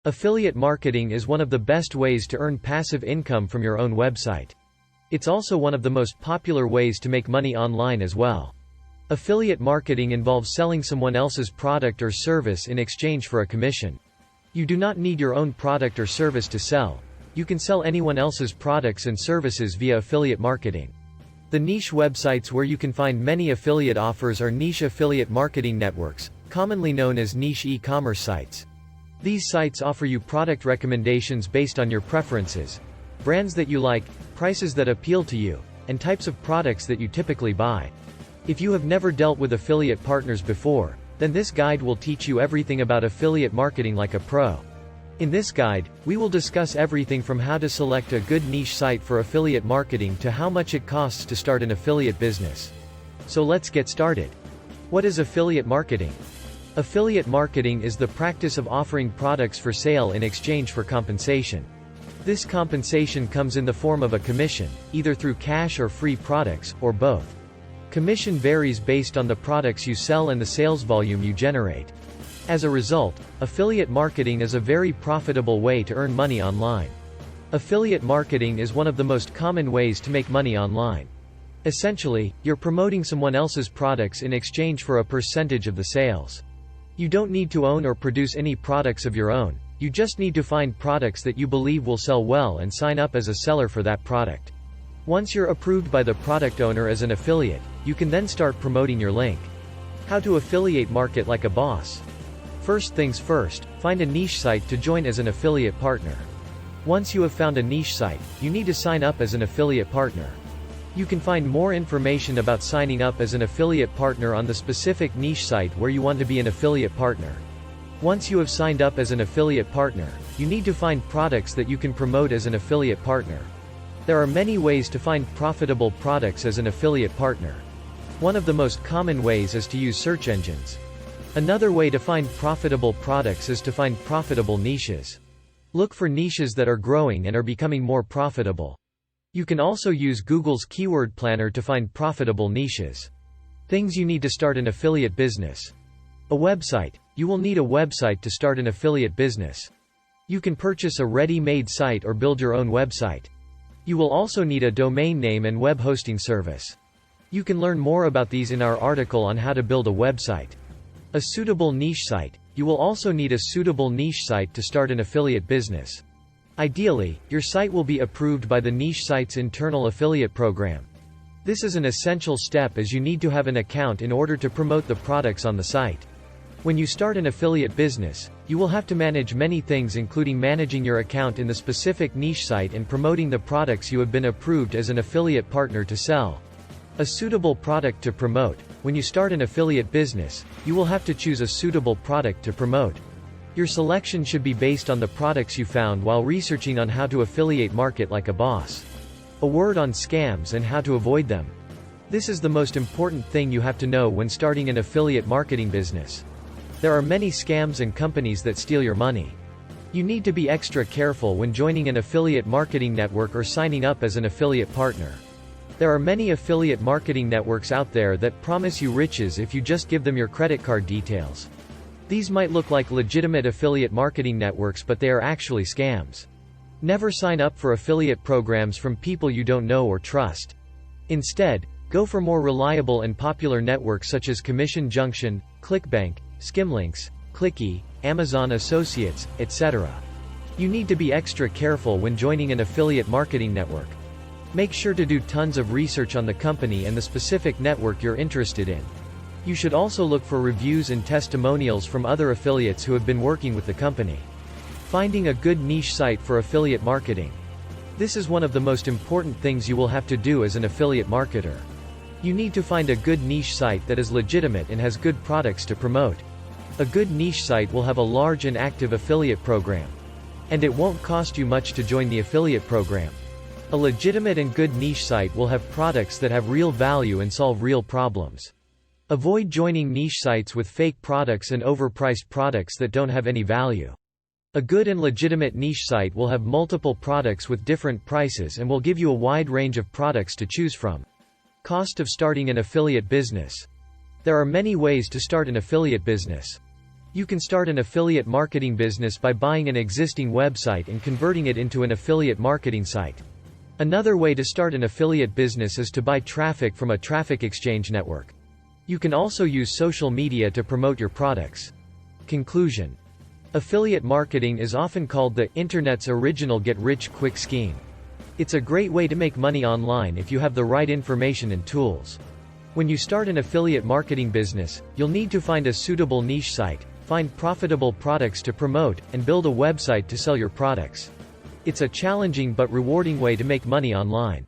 Affiliate marketing is one of the best ways to earn passive income from your own website. It's also one of the most popular ways to make money online as well. Affiliate marketing involves selling someone else's product or service in exchange for a commission. You do not need your own product or service to sell. You can sell anyone else's products and services via affiliate marketing. The niche websites where you can find many affiliate offers are niche affiliate marketing networks, commonly known as niche e-commerce sites. These sites offer you product recommendations based on your preferences, brands that you like, prices that appeal to you, and types of products that you typically buy. If you have never dealt with affiliate partners before, then this guide will teach you everything about affiliate marketing like a pro. In this guide, we will discuss everything from how to select a good niche site for affiliate marketing to how much it costs to start an affiliate business. So let's get started. What is affiliate marketing? Affiliate marketing is the practice of offering products for sale in exchange for compensation. This compensation comes in the form of a commission, either through cash or free products, or both. Commission varies based on the products you sell and the sales volume you generate. As a result, affiliate marketing is a very profitable way to earn money online. Affiliate marketing is one of the most common ways to make money online. Essentially, you're promoting someone else's products in exchange for a percentage of the sales. You don't need to own or produce any products of your own, you just need to find products that you believe will sell well and sign up as a seller for that product. Once you're approved by the product owner as an affiliate, you can then start promoting your link. How to affiliate market like a boss? First things first, find a niche site to join as an affiliate partner. Once you have found a niche site, you need to sign up as an affiliate partner. You can find more information about signing up as an affiliate partner on the specific niche site where you want to be an affiliate partner. Once you have signed up as an affiliate partner, you need to find products that you can promote as an affiliate partner. There are many ways to find profitable products as an affiliate partner. One of the most common ways is to use search engines. Another way to find profitable products is to find profitable niches. Look for niches that are growing and are becoming more profitable. You can also use Google's keyword planner to find profitable niches. Things you need to start an affiliate business. A website. You will need a website to start an affiliate business. You can purchase a ready-made site or build your own website. You will also need a domain name and web hosting service. You can learn more about these in our article on how to build a website. A suitable niche site. You will also need a suitable niche site to start an affiliate business. Ideally, your site will be approved by the niche site's internal affiliate program. This is an essential step as you need to have an account in order to promote the products on the site. When you start an affiliate business, you will have to manage many things including managing your account in the specific niche site and promoting the products you have been approved as an affiliate partner to sell. A suitable product to promote. When you start an affiliate business, you will have to choose a suitable product to promote. Your selection should be based on the products you found while researching on how to affiliate market like a boss. A word on scams and how to avoid them. This is the most important thing you have to know when starting an affiliate marketing business. There are many scams and companies that steal your money. You need to be extra careful when joining an affiliate marketing network or signing up as an affiliate partner. There are many affiliate marketing networks out there that promise you riches if you just give them your credit card details. These might look like legitimate affiliate marketing networks, but they are actually scams. Never sign up for affiliate programs from people you don't know or trust. Instead, go for more reliable and popular networks such as Commission Junction, ClickBank, Skimlinks, Clicky, Amazon Associates, etc. You need to be extra careful when joining an affiliate marketing network. Make sure to do tons of research on the company and the specific network you're interested in. You should also look for reviews and testimonials from other affiliates who have been working with the company. Finding a good niche site for affiliate marketing. This is one of the most important things you will have to do as an affiliate marketer. You need to find a good niche site that is legitimate and has good products to promote. A good niche site will have a large and active affiliate program. And it won't cost you much to join the affiliate program. A legitimate and good niche site will have products that have real value and solve real problems. Avoid joining niche sites with fake products and overpriced products that don't have any value. A good and legitimate niche site will have multiple products with different prices and will give you a wide range of products to choose from. Cost of starting an affiliate business. There are many ways to start an affiliate business. You can start an affiliate marketing business by buying an existing website and converting it into an affiliate marketing site. Another way to start an affiliate business is to buy traffic from a traffic exchange network. You can also use social media to promote your products. Conclusion. Affiliate marketing is often called the internet's original get-rich-quick scheme. It's a great way to make money online if you have the right information and tools. When you start an affiliate marketing business, you'll need to find a suitable niche site, find profitable products to promote, and build a website to sell your products. It's a challenging but rewarding way to make money online.